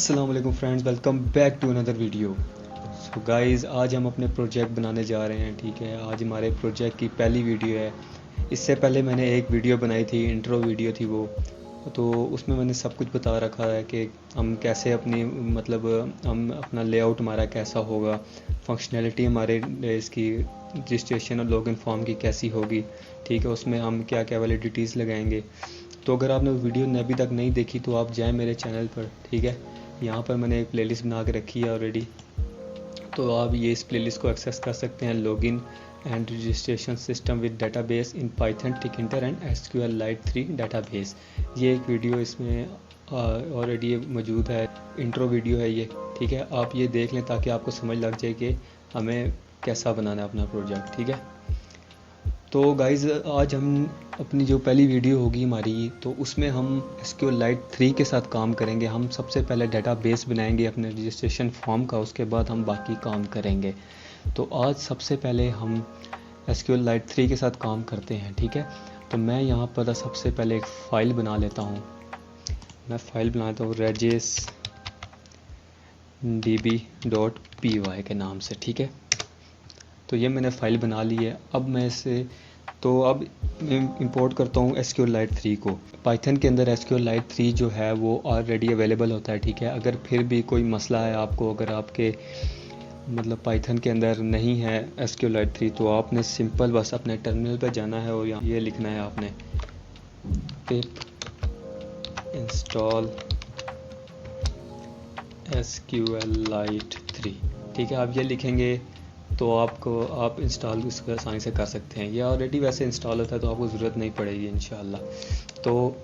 अस्सलाम वालेकुम friends, welcome back to another video. So guys, आज हम अपने प्रोजेक्ट बनाने जा रहे हैं। ठीक है, आज हमारे प्रोजेक्ट की पहली वीडियो है। इससे पहले मैंने एक वीडियो बनाई थी, इंट्रो वीडियो थी वो। तो उसमें मैंने सब कुछ बता रखा है कि हम कैसे अपनी हम अपना लेआउट हमारा कैसा होगा, फंक्शनैलिटी हमारे इसकी रजिस्ट्रेशन और लॉगिन फॉर्म की कैसी होगी। ठीक है, उसमें हम क्या क्या वैलिडिटीज़ लगाएंगे। तो अगर आपने वो वीडियो अभी तक नहीं देखी तो आप जाएं मेरे चैनल पर। ठीक है, यहाँ पर मैंने एक प्लेलिस्ट बना के रखी है ऑलरेडी, तो आप ये इस प्लेलिस्ट को एक्सेस कर सकते हैं। Login and registration system with database in Python Tkinter and SQLite 3 database. ये एक वीडियो इसमें ऑलरेडी मौजूद है, इंट्रो वीडियो है ये। ठीक है, आप ये देख लें ताकि आपको समझ लग जाए कि हमें कैसा बनाना है अपना प्रोजेक्ट। ठीक है, तो गाइज़ आज हम अपनी जो पहली वीडियो होगी हमारी, तो उसमें हम एसक्यूएललाइट 3 के साथ काम करेंगे। हम सबसे पहले डेटाबेस बनाएंगे अपने रजिस्ट्रेशन फॉर्म का, उसके बाद हम बाकी काम करेंगे। तो आज सबसे पहले हम एसक्यूएललाइट 3 के साथ काम करते हैं। ठीक है, तो मैं यहाँ पर सबसे पहले एक फ़ाइल बना लेता हूँ। मैं फ़ाइल बनाता हूँ rajesdb.py के नाम से। ठीक है, तो ये मैंने फ़ाइल बना ली है। अब मैं इसे अब इंपोर्ट करता हूँ एसक्यूएललाइट 3 को। पाइथन के अंदर एसक्यूएललाइट 3 जो है वो ऑलरेडी अवेलेबल होता है। ठीक है, अगर फिर भी कोई मसला है आपको, अगर आपके पाइथन के अंदर नहीं है एसक्यूएललाइट 3, तो आपने सिंपल बस अपने टर्मिनल पर जाना है और यहाँ ये लिखना है आपने पिप इंस्टॉल एसक्यूएललाइट 3। ठीक है, आप ये लिखेंगे तो आप इंस्टॉल इसको आसानी से कर सकते हैं। ये ऑलरेडी वैसे इंस्टॉल होता है तो आपको ज़रूरत नहीं पड़ेगी इंशाल्लाह। तो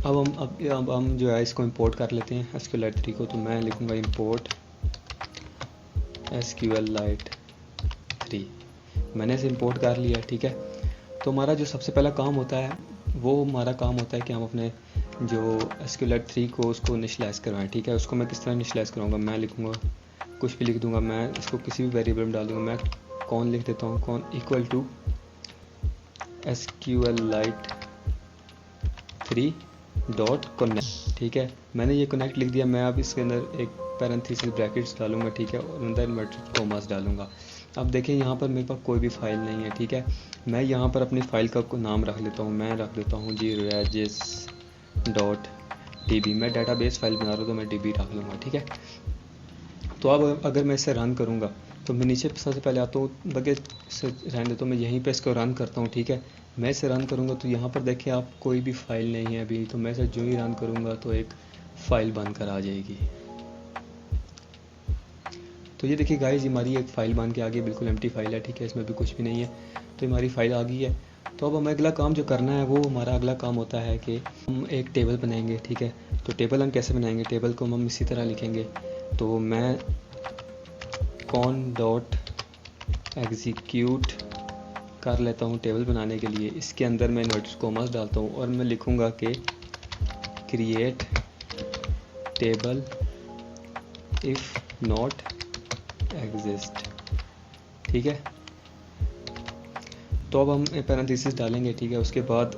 अब हम जो है इसको इंपोर्ट कर लेते हैं एसक्यूएललाइट 3 को। तो मैं लिखूँगा इंपोर्ट एसक्यूएललाइट 3। मैंने इसे इंपोर्ट कर लिया। ठीक है, तो हमारा जो सबसे पहला काम होता है वो हमारा काम होता है कि हम अपने जो एसक्यूएललाइट 3 को उसको इनिशियलाइज करवाएं। ठीक है, उसको मैं किस तरह इनिशियलाइज करूँगा, मैं लिखूँगा कुछ भी लिख दूंगा, मैं इसको किसी भी वेरिएबल में डाल दूंगा। मैं कौन लिख देता हूँ, कौन इक्वल टू एसक्यूएललाइट 3 डॉट कनेक्ट। ठीक है, मैंने ये कनेक्ट लिख दिया। मैं अब इसके अंदर एक पैरेंथेसिस ब्रैकेट्स डालूंगा। ठीक है, और अंदर इन्वर्टेड कॉमास डालूंगा। अब देखें यहाँ पर मेरे पास कोई भी फाइल नहीं है। ठीक है, मैं यहाँ पर अपनी फ़ाइल का नाम रख लेता हूँ। मैं रख देता हूँ जी rajes.db। मैं डेटाबेस फाइल बना रहा हूँ तो मैं db रख लूँगा। ठीक है, तो अब अगर मैं इसे रन करूँगा तो मैं नीचे सबसे पहले आता हूँ, बगैर से रहने देता हूँ, मैं यहीं पे इसको रन करता हूँ। ठीक है, मैं इसे रन करूँगा तो यहाँ पर देखिए आप कोई भी फाइल नहीं है अभी। तो मैं इसे जो ही रन करूँगा तो एक फ़ाइल बनकर आ जाएगी। तो ये देखिए गाइस, हमारी एक फ़ाइल बन के आ गई, बिल्कुल एम्प्टी फाइल है। ठीक है, इसमें भी कुछ भी नहीं है, तो हमारी फ़ाइल आ गई है। तो अब हमें अगला काम जो करना है वो हमारा अगला काम होता है कि हम एक टेबल बनाएंगे। ठीक है, तो टेबल हम कैसे बनाएंगे, टेबल को हम इसी तरह लिखेंगे। तो मैं कॉन डॉट एग्जीक्यूट कर लेता हूँ टेबल बनाने के लिए। इसके अंदर मैं इन्वर्टेड कॉमास डालता हूँ और मैं लिखूँगा कि create table if not exist. ठीक है, तो अब हम पैरेंथेसिस डालेंगे। ठीक है, उसके बाद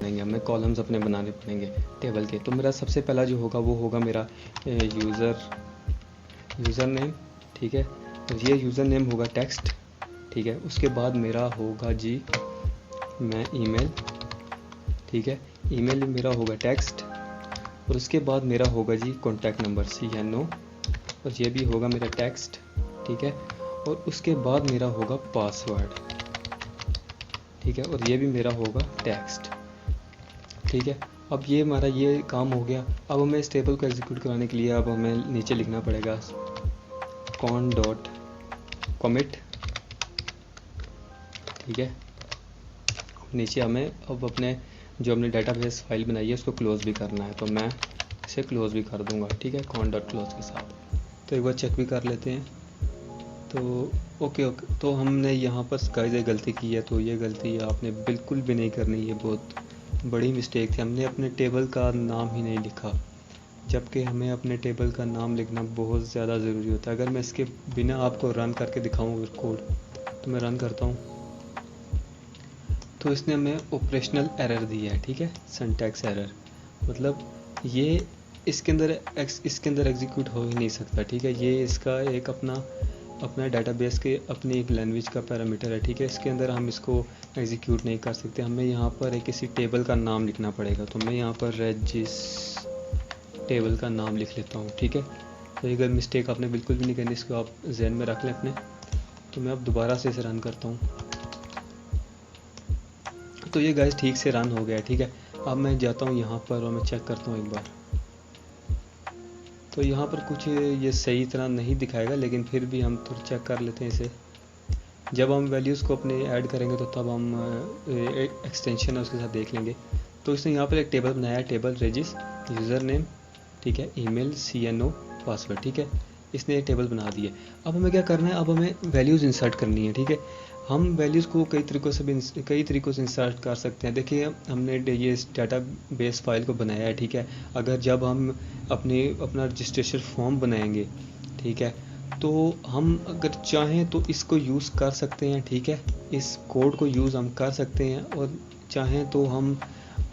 हमें कॉलम्स अपने बनाने पड़ेंगे टेबल के। तो मेरा सबसे पहला जो होगा वो होगा मेरा यूज़र नेम। ठीक है, और ये यूज़र नेम होगा टेक्स्ट। ठीक है, उसके बाद मेरा होगा जी मैं ईमेल। ठीक है, ईमेल मेरा होगा टेक्स्ट, और उसके बाद मेरा होगा जी कॉन्टैक्ट नंबर CNO, और ये भी होगा मेरा टेक्स्ट। ठीक है, और उसके बाद मेरा होगा पासवर्ड। ठीक है, और ये भी मेरा होगा टेक्स्ट। ठीक है, अब ये हमारा ये काम हो गया। अब हमें इस टेबल को एग्जीक्यूट कराने के लिए अब हमें नीचे लिखना पड़ेगा कॉन डॉट कमिट। ठीक है, नीचे हमें अब अपने जो हमने डेटाबेस फाइल बनाई है उसको क्लोज़ भी करना है, तो मैं इसे क्लोज़ भी कर दूंगा। ठीक है, कॉन डॉट क्लोज के साथ। तो एक बार चेक भी कर लेते हैं। तो ओके, तो हमने यहाँ पर गाइस एक गलती की है। तो ये गलती आपने बिल्कुल भी नहीं करनी, ये बहुत बड़ी मिस्टेक थी। हमने अपने टेबल का नाम ही नहीं लिखा, जबकि हमें अपने टेबल का नाम लिखना बहुत ज़्यादा ज़रूरी होता है। अगर मैं इसके बिना आपको रन करके दिखाऊँ कोड, तो मैं रन करता हूँ तो इसने हमें ऑपरेशनल एरर दी है। ठीक है, सिंटैक्स एरर, मतलब ये इसके अंदर एग्जीक्यूट हो ही नहीं सकता, ठीक है। ये इसका एक अपना डाटाबेस के अपनी एक लैंग्वेज का पैरामीटर है, ठीक है। इसके अंदर हम इसको एग्जीक्यूट नहीं कर सकते। हमें यहाँ पर एक किसी टेबल का नाम लिखना पड़ेगा। तो मैं यहाँ पर रेजिस टेबल का नाम लिख लेता हूँ, ठीक है। तो अगर मिस्टेक आपने बिल्कुल भी नहीं करनी, इसको आप जहन में रख लें अपने। तो मैं अब दोबारा से इसे रन करता हूँ। तो ये गाइस ठीक से रन हो गया, ठीक है। अब मैं जाता हूँ यहाँ पर और मैं चेक करता हूँ एक बार। तो यहाँ पर कुछ ये सही तरह नहीं दिखाएगा, लेकिन फिर भी हम थोड़ा चेक कर लेते हैं इसे। जब हम वैल्यूज़ को अपने ऐड करेंगे तो तब हम एक्सटेंशन है उसके साथ देख लेंगे। तो इसने यहाँ पर एक टेबल बनाया है, टेबल रेजिस यूज़र नेम, ठीक है, ईमेल, CNO, पासवर्ड, ठीक है। इसने एक टेबल बना दी है। अब हमें क्या करना है, अब हमें वैल्यूज़ इंसर्ट करनी है, ठीक है। हम वैल्यूज़ को कई तरीक़ों से इंसर्ट कर सकते हैं। देखिए हमने ये इस डाटा बेस फाइल को बनाया है, ठीक है। अगर जब हम अपना रजिस्ट्रेशन फॉर्म बनाएंगे, ठीक है, तो हम अगर चाहें तो इसको यूज़ कर सकते हैं, ठीक है। इस कोड को यूज़ हम कर सकते हैं, और चाहें तो हम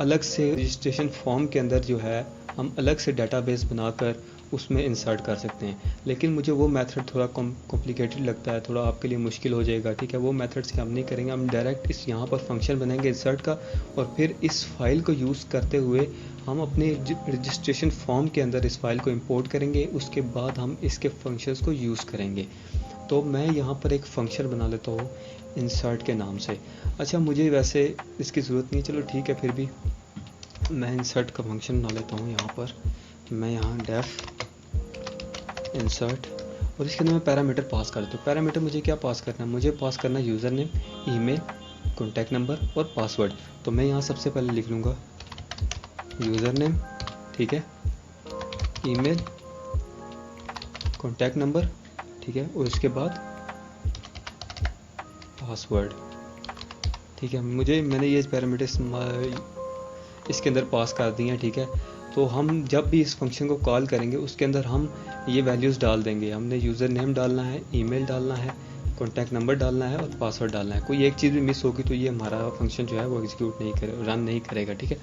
अलग से रजिस्ट्रेशन फॉर्म के अंदर जो है हम अलग से डाटाबेस बनाकर उसमें इंसर्ट कर सकते हैं। लेकिन मुझे वो मेथड थोड़ा कॉम्प्लिकेटेड लगता है, थोड़ा आपके लिए मुश्किल हो जाएगा, ठीक है। वो मेथड से हम नहीं करेंगे। हम डायरेक्ट इस यहाँ पर फंक्शन बनाएंगे इंसर्ट का, और फिर इस फाइल को यूज़ करते हुए हम अपने रजिस्ट्रेशन फॉर्म के अंदर इस फाइल को इंपोर्ट करेंगे। उसके बाद हम इसके फंक्शंस को यूज़ करेंगे। तो मैं यहाँ पर एक फ़ंक्शन बना लेता हूँ इंसर्ट के नाम से। अच्छा, मुझे वैसे इसकी ज़रूरत नहीं है, चलो ठीक है, फिर भी मैं इंसर्ट का फंक्शन बना लेता हूँ। यहाँ पर मैं यहाँ डेफ इंसर्ट, और इसके अंदर मैं पैरामीटर पास कर देता हूँ। पैरामीटर मुझे क्या पास करना है, मुझे पास करना है user name, email, contact number और पासवर्ड। तो मैं यहाँ सबसे पहले लिख लूँगा यूज़र नेम, ठीक है, ईमेल, कॉन्टैक्ट नंबर, ठीक है, और उसके बाद पासवर्ड, ठीक है। मैंने ये पैरामीटर इसके अंदर पास कर दिए हैं, ठीक है। तो हम जब भी इस फंक्शन को कॉल करेंगे उसके अंदर हम ये वैल्यूज़ डाल देंगे। हमने यूज़र नेम डालना है, ईमेल डालना है, कॉन्टैक्ट नंबर डालना है और पासवर्ड डालना है। कोई एक चीज़ भी मिस होगी तो ये हमारा फंक्शन जो है वो एग्जीक्यूट नहीं करेगा, रन नहीं करेगा, ठीक है।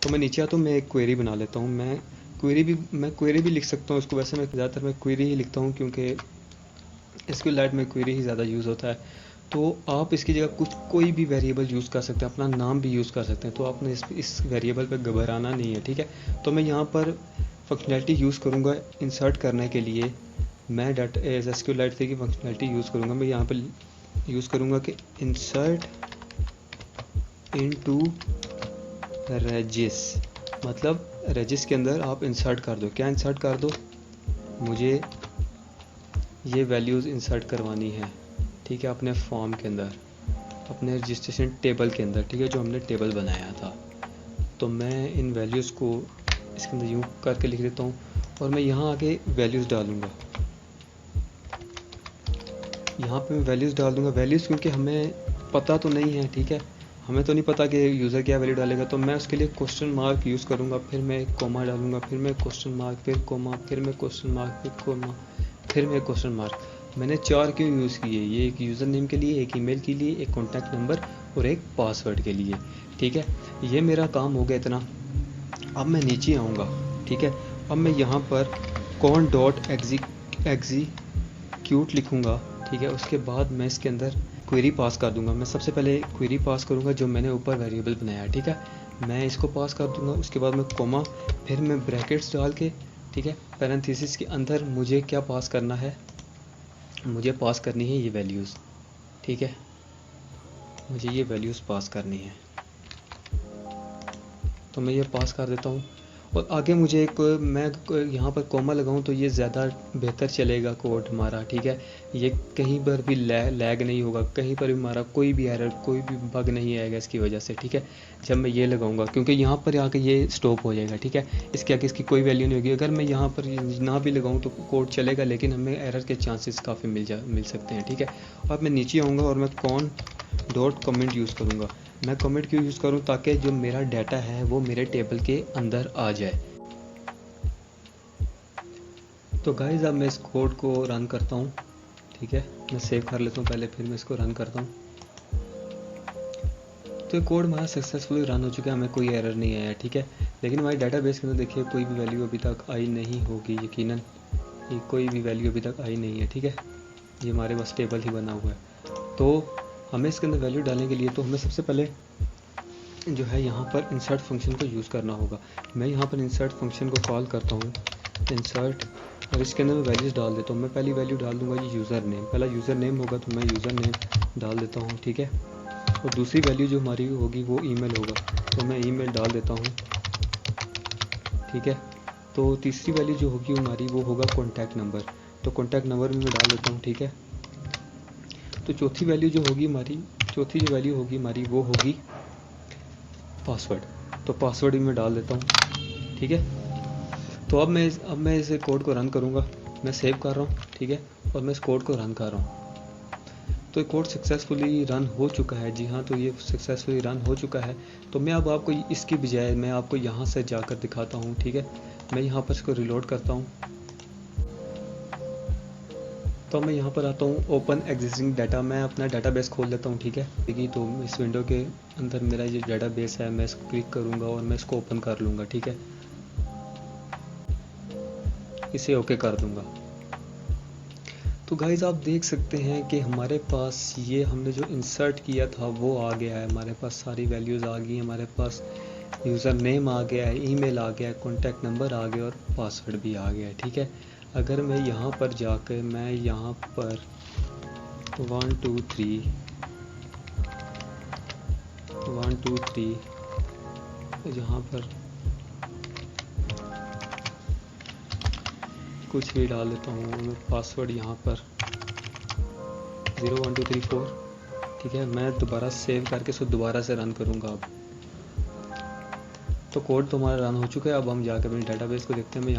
तो मैं नीचे आता हूँ, मैं एक क्वेरी बना लेता हूँ। मैं क्वेरी भी लिख सकता हूँ इसको। वैसे मैं ज़्यादातर क्वेरी ही लिखता हूँ, क्योंकि SQLite में क्वेरी ही ज़्यादा यूज़ होता है। तो आप इसकी जगह कोई भी वेरिएबल यूज़ कर सकते हैं, अपना नाम भी यूज़ कर सकते हैं। तो आपने इस वेरिएबल पे घबराना नहीं है, ठीक है। तो मैं यहाँ पर फंक्शनैलिटी यूज़ करूँगा इंसर्ट करने के लिए। मैं SQLite की फंक्शनैलिटी यूज़ करूँगा। मैं यहाँ पर यूज़ करूँगा कि इंसर्ट इनटू रेजिस, मतलब रेजिस के अंदर आप इंसर्ट कर दो। क्या इंसर्ट कर दो, मुझे ये वैल्यूज़ इंसर्ट करवानी है, ठीक है, अपने फॉर्म के अंदर, अपने रजिस्ट्रेशन टेबल के अंदर, ठीक है, जो हमने टेबल बनाया था। तो मैं इन वैल्यूज़ को इसके अंदर यूँ करके लिख देता हूँ, और मैं यहाँ आके वैल्यूज़ डालूँगा। यहाँ पे मैं वैल्यूज़ डाल दूँगा। वैल्यूज़ क्योंकि हमें पता तो नहीं है, ठीक है, हमें तो नहीं पता कि यूज़र क्या वैल्यू डालेगा। तो मैं उसके लिए क्वेश्चन मार्क यूज़ करूँगा, फिर मैं एक कॉमा डालूँगा, फिर मैं क्वेश्चन मार्क, फिर कॉमा, फिर मैं क्वेश्चन मार्क, फिर कॉमा, फिर मैं क्वेश्चन मार्क। मैंने 4 क्यों यूज़ किए, ये एक यूज़र नेम के लिए, एक ईमेल के लिए, एक कॉन्टैक्ट नंबर और एक पासवर्ड के लिए, ठीक है। ये मेरा काम हो गया इतना। अब मैं नीचे आऊँगा, ठीक है। अब मैं यहाँ पर कॉन डॉट एग्जीक्यूट लिखूँगा, ठीक है। उसके बाद मैं इसके अंदर क्वेरी पास कर दूँगा। मैं सबसे पहले क्वेरी पास करूँगा जो मैंने ऊपर वेरिएबल बनाया है, ठीक है। मैं इसको पास कर दूँगा, उसके बाद मैं कॉमा, फिर मैं ब्रैकेट्स डाल के, ठीक है, पैरेंथेसिस के अंदर मुझे क्या पास करना है, मुझे पास करनी है ये वैल्यूज़, ठीक है, मुझे ये वैल्यूज़ पास करनी है। तो मैं ये पास कर देता हूँ, और आगे मुझे मैं यहाँ पर कॉमा लगाऊँ तो ये ज़्यादा बेहतर चलेगा कोड हमारा, ठीक है। ये कहीं पर भी लैग नहीं होगा, कहीं पर भी हमारा कोई भी एरर, कोई भी बग नहीं आएगा इसकी वजह से, ठीक है। जब मैं ये लगाऊंगा, क्योंकि यहाँ पर आके ये स्टॉप हो जाएगा, ठीक है, इसके आगे इसकी कोई वैल्यू नहीं होगी। अगर मैं यहाँ पर ना भी लगाऊँ तो कोड चलेगा, लेकिन हमें एरर के चांसेस काफ़ी मिल सकते हैं, ठीक है। अब मैं नीचे आऊँगा और मैं कॉन डॉट कमेंट यूज़ करूँगा। मैं कमेंट क्यों यूज़ करूँ, ताकि जो मेरा डाटा है वो मेरे टेबल के अंदर आ जाए। तो गाइज़ अब मैं इस कोड को रन करता हूँ, ठीक है, मैं सेव कर लेता हूँ पहले, फिर मैं इसको रन करता हूँ। तो कोड हमारा सक्सेसफुली रन हो चुका है, हमें कोई एरर नहीं आया, ठीक है। लेकिन हमारे डाटाबेस के अंदर देखिए कोई भी वैल्यू अभी तक आई नहीं होगी, यकीनन ये कोई भी वैल्यू अभी तक आई नहीं है, ठीक है। ये हमारे पास टेबल ही बना हुआ है। तो हमें इसके अंदर वैल्यू डालने के लिए तो हमें सबसे पहले जो है यहाँ पर इंसर्ट फंक्शन को यूज़ करना होगा। मैं यहाँ पर इंसर्ट फंक्शन को कॉल करता हूँ, इंसर्ट, और इसके अंदर मैं वैल्यूज़ डाल देता हूँ। मैं पहली वैल्यू डाल दूँगा ये यूज़र नेम, पहला यूज़र नेम होगा तो मैं यूज़र नेम डाल देता हूँ, ठीक है। और दूसरी वैल्यू जो हमारी होगी वो ईमेल होगा, तो मैं ईमेल डाल देता हूँ, ठीक है। तो तीसरी वैल्यू जो होगी हमारी वो होगा कॉन्टैक्ट नंबर, तो कॉन्टैक्ट नंबर भी मैं डाल देता हूँ, ठीक है। तो चौथी वैल्यू जो होगी हमारी, चौथी जो वैल्यू होगी हमारी वो होगी पासवर्ड, तो पासवर्ड भी मैं डाल देता हूँ, ठीक है। तो अब मैं इस कोड को रन करूँगा। मैं सेव कर रहा हूँ, ठीक है, और मैं इस कोड को रन कर रहा हूँ। तो ये कोड सक्सेसफुली रन हो चुका है, जी हाँ, तो ये सक्सेसफुली रन हो चुका है। तो मैं अब आपको इसकी बजाय मैं आपको यहाँ से जाकर दिखाता हूँ, ठीक है। मैं यहाँ पर इसको रिलोड करता हूँ, तो मैं यहाँ पर आता हूँ ओपन एग्जिस्टिंग डाटा, मैं अपना डाटाबेस खोल लेता हूँ, ठीक है। देखिए तो इस विंडो के अंदर मेरा जो डाटाबेस है मैं इसको क्लिक करूँगा और मैं इसको ओपन कर लूँगा, ठीक है। इसे ओके कर दूँगा। तो गाइज़ आप देख सकते हैं कि हमारे पास ये हमने जो इंसर्ट किया था वो आ गया है, हमारे पास सारी वैल्यूज़ आ गई, हमारे पास यूज़र नेम आ गया है, ईमेल आ गया है, कॉन्टैक्ट नंबर आ गया और पासवर्ड भी आ गया है, ठीक है। अगर मैं यहाँ पर जाकर मैं यहाँ पर 1 2 3 यहाँ पर कुछ भी डाल देता हूँ, मैं पासवर्ड यहाँ पर 0 1 2 3 4, ठीक है। मैं दोबारा सेव करके इसको दोबारा से रन करूँगा। अब तो कोड तो हमारा रन हो चुका है। अब हम जाकर अपने डाटाबेस को देखते हैं। मैं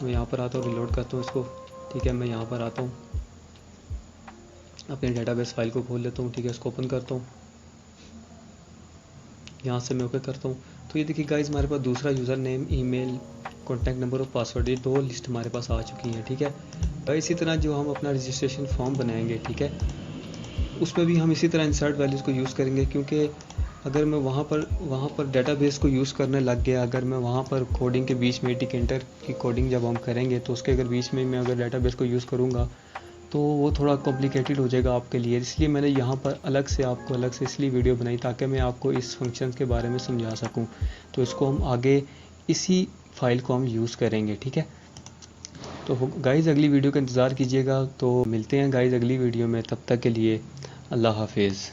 यहाँ पर आता हूँ, रिलोड करता हूँ इसको, ठीक है। मैं यहाँ पर आता हूँ, अपने डाटाबेस फाइल को खोल लेता हूँ, ठीक है। इसको ओपन करता हूँ, यहाँ से मैं ओके करता हूँ। तो ये देखिए गाइस हमारे पास दूसरा user name, email, contact number और पासवर्ड, ये 2 लिस्ट हमारे पास आ चुकी हैं, ठीक है। तो इसी तरह जो हम अपना रजिस्ट्रेशन फॉर्म बनाएंगे, ठीक है, उसमें भी हम इसी तरह इंसर्ट वैल्यूज़ को यूज़ करेंगे, क्योंकि अगर मैं वहाँ पर डाटाबेस को यूज़ करने लग गया, अगर मैं वहाँ पर कोडिंग के बीच में डिकेंटर की कोडिंग जब हम करेंगे तो उसके अगर बीच में मैं अगर डाटाबेस को यूज़ करूँगा तो वो थोड़ा कॉम्प्लिकेटेड हो जाएगा आपके लिए। इसलिए मैंने यहाँ पर अलग से इसलिए वीडियो बनाई ताकि मैं आपको इस फंक्शन के बारे में समझा सकूँ। तो इसको हम आगे इसी फाइल को हम यूज़ करेंगे, ठीक है। तो गाइज़ अगली वीडियो का इंतज़ार कीजिएगा। तो मिलते हैं गाइज़ अगली वीडियो में, तब तक के लिए अल्लाह हाफिज़।